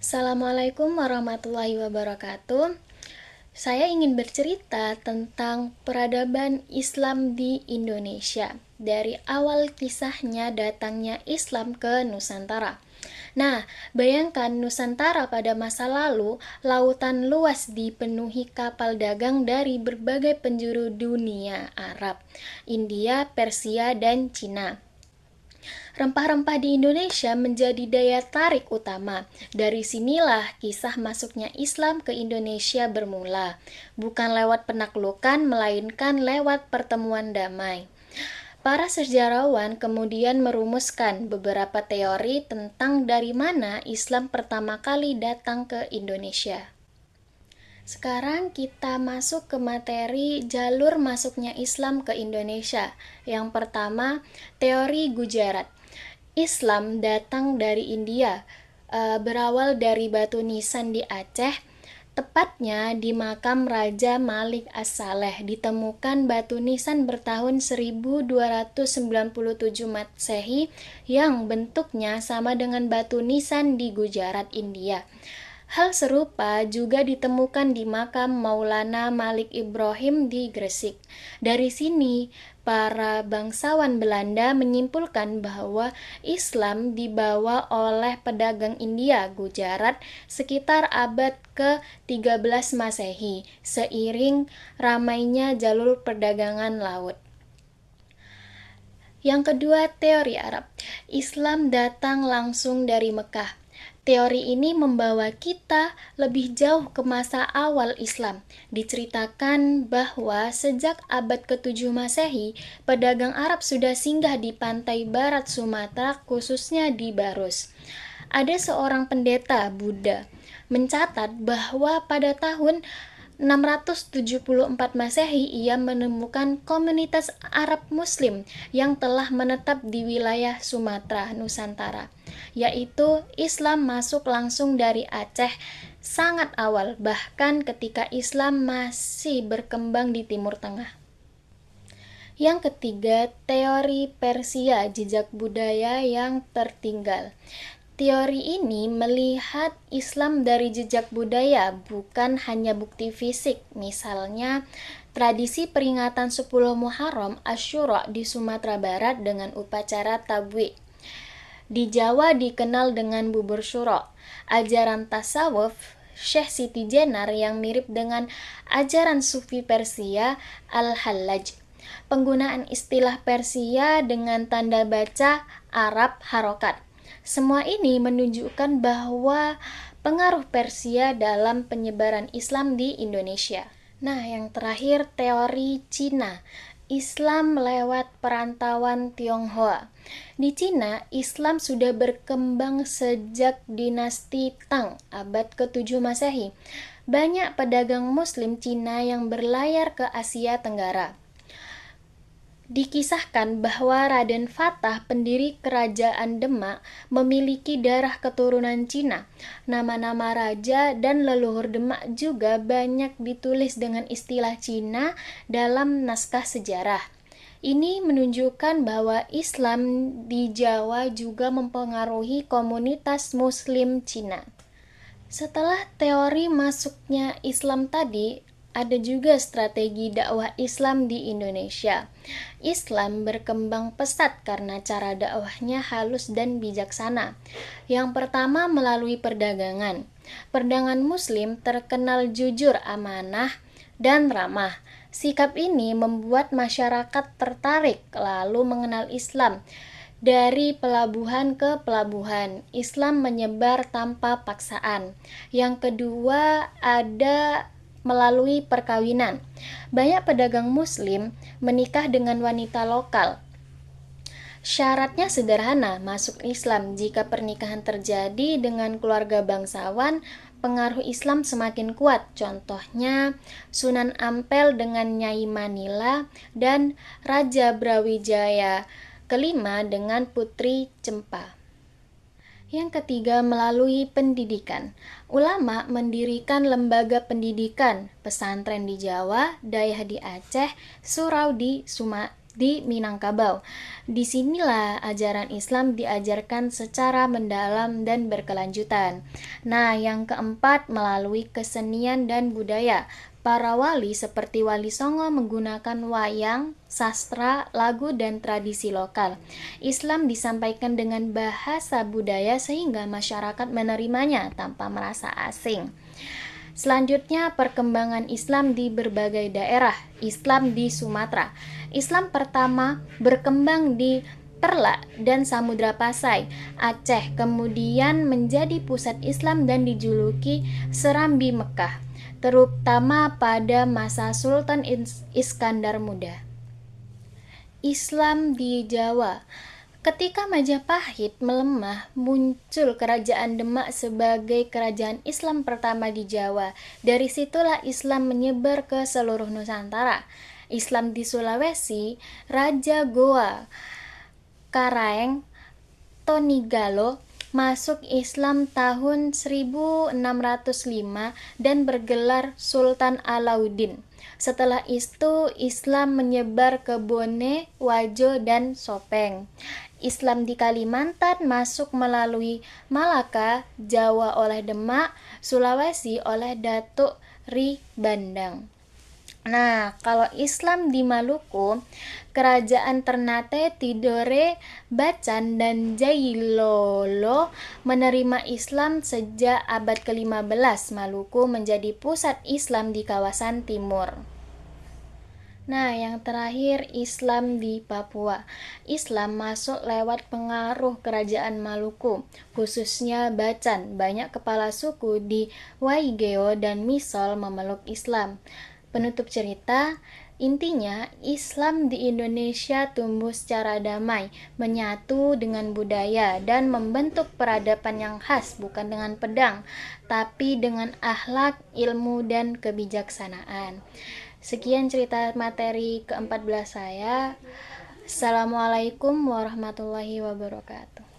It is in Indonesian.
Assalamualaikum warahmatullahi wabarakatuh. Saya ingin bercerita tentang peradaban Islam di Indonesia. Dari awal kisahnya datangnya Islam ke Nusantara. Nah, bayangkan Nusantara pada masa lalu, lautan luas dipenuhi kapal dagang dari berbagai penjuru dunia Arab, India, Persia, dan Cina. Rempah-rempah di Indonesia menjadi daya tarik utama. Dari sinilah kisah masuknya Islam ke Indonesia bermula. Bukan lewat penaklukan, melainkan lewat pertemuan damai. Para sejarawan kemudian merumuskan beberapa teori tentang dari mana Islam pertama kali datang ke Indonesia. Sekarang kita masuk ke materi jalur masuknya Islam ke Indonesia. Yang pertama, teori Gujarat. Islam datang dari India, berawal dari batu nisan di Aceh, tepatnya di makam Raja Malik As-Saleh. Ditemukan batu nisan bertahun 1297 Masehi yang bentuknya sama dengan batu nisan di Gujarat, India. Hal serupa juga ditemukan di makam Maulana Malik Ibrahim di Gresik. Dari sini, para bangsawan Belanda menyimpulkan bahwa Islam dibawa oleh pedagang India, Gujarat, sekitar abad ke-13 Masehi, seiring ramainya jalur perdagangan laut. Yang kedua, teori Arab. Islam datang langsung dari Mekah. Teori ini membawa kita lebih jauh ke masa awal Islam. Diceritakan bahwa sejak abad ke-7 Masehi, pedagang Arab sudah singgah di pantai barat Sumatera, khususnya di Barus. Ada seorang pendeta Buddha mencatat bahwa pada tahun 674 Masehi ia menemukan komunitas Arab Muslim yang telah menetap di wilayah Sumatera, Nusantara, yaitu Islam masuk langsung dari Aceh sangat awal, bahkan ketika Islam masih berkembang di Timur Tengah. Yang ketiga, teori Persia, jejak budaya yang tertinggal. Teori ini melihat Islam dari jejak budaya, bukan hanya bukti fisik. Misalnya, tradisi peringatan 10 Muharram Asyura di Sumatera Barat dengan upacara tabwik. Di Jawa dikenal dengan bubur syuro. Ajaran tasawuf Syekh Siti Jenar yang mirip dengan ajaran Sufi Persia Al-Hallaj. Penggunaan istilah Persia dengan tanda baca Arab harokat. Semua ini menunjukkan bahwa pengaruh Persia dalam penyebaran Islam di Indonesia. Nah, yang terakhir, teori Cina. Islam lewat perantauan Tionghoa. Di Cina, Islam sudah berkembang sejak dinasti Tang, abad ke-7 Masehi. Banyak pedagang Muslim Cina yang berlayar ke Asia Tenggara. Dikisahkan bahwa Raden Fatah, pendiri kerajaan Demak, memiliki darah keturunan Cina. Nama-nama raja dan leluhur Demak juga banyak ditulis dengan istilah Cina dalam naskah sejarah. Ini menunjukkan bahwa Islam di Jawa juga mempengaruhi komunitas Muslim Cina. Setelah teori masuknya Islam tadi, ada juga strategi dakwah Islam di Indonesia. Islam berkembang pesat karena cara dakwahnya halus dan bijaksana. Yang pertama, melalui perdagangan. Perdagangan Muslim terkenal jujur, amanah, dan ramah. Sikap ini membuat masyarakat tertarik lalu mengenal Islam. Dari pelabuhan ke pelabuhan, Islam menyebar tanpa paksaan. Yang kedua, ada melalui perkawinan. Banyak pedagang Muslim menikah dengan wanita lokal. Syaratnya sederhana, masuk Islam. Jika pernikahan terjadi dengan keluarga bangsawan, pengaruh Islam semakin kuat. Contohnya Sunan Ampel dengan Nyai Manila dan Raja Brawijaya kelima dengan Putri Cempa. Yang ketiga, melalui pendidikan. Ulama mendirikan lembaga pendidikan, pesantren di Jawa, Dayah di Aceh, surau di di Minangkabau. Disinilah ajaran Islam diajarkan secara mendalam dan berkelanjutan. Nah, yang keempat, melalui kesenian dan budaya. Para wali seperti Wali Songo menggunakan wayang, sastra, lagu, dan tradisi lokal. Islam disampaikan dengan bahasa budaya sehingga masyarakat menerimanya tanpa merasa asing. Selanjutnya, perkembangan Islam di berbagai daerah. Islam di Sumatera. Islam pertama berkembang di Perla dan Samudra Pasai, Aceh, kemudian menjadi pusat Islam dan dijuluki Serambi Mekah, terutama pada masa Sultan Iskandar Muda. Islam di Jawa. Ketika Majapahit melemah, muncul Kerajaan Demak sebagai kerajaan Islam pertama di Jawa. Dari situlah Islam menyebar ke seluruh Nusantara. Islam di Sulawesi, Raja Goa Karaeng Tonigalo masuk Islam tahun 1605 dan bergelar Sultan Alauddin. Setelah itu Islam menyebar ke Bone, Wajo, dan Sopeng. Islam di Kalimantan masuk melalui Malaka, Jawa oleh Demak, Sulawesi oleh Datuk Ri Bandang. Nah, kalau Islam di Maluku, kerajaan Ternate, Tidore, Bacan, dan Jailolo menerima Islam sejak abad ke-15. Maluku menjadi pusat Islam di kawasan timur. Nah, yang terakhir, Islam di Papua. Islam masuk lewat pengaruh kerajaan Maluku, khususnya Bacan. Banyak kepala suku di Waigeo dan Misol memeluk Islam. Penutup cerita, intinya Islam di Indonesia tumbuh secara damai, menyatu dengan budaya dan membentuk peradaban yang khas, bukan dengan pedang, tapi dengan akhlak, ilmu, dan kebijaksanaan. Sekian cerita materi ke-14 saya. Assalamualaikum warahmatullahi wabarakatuh.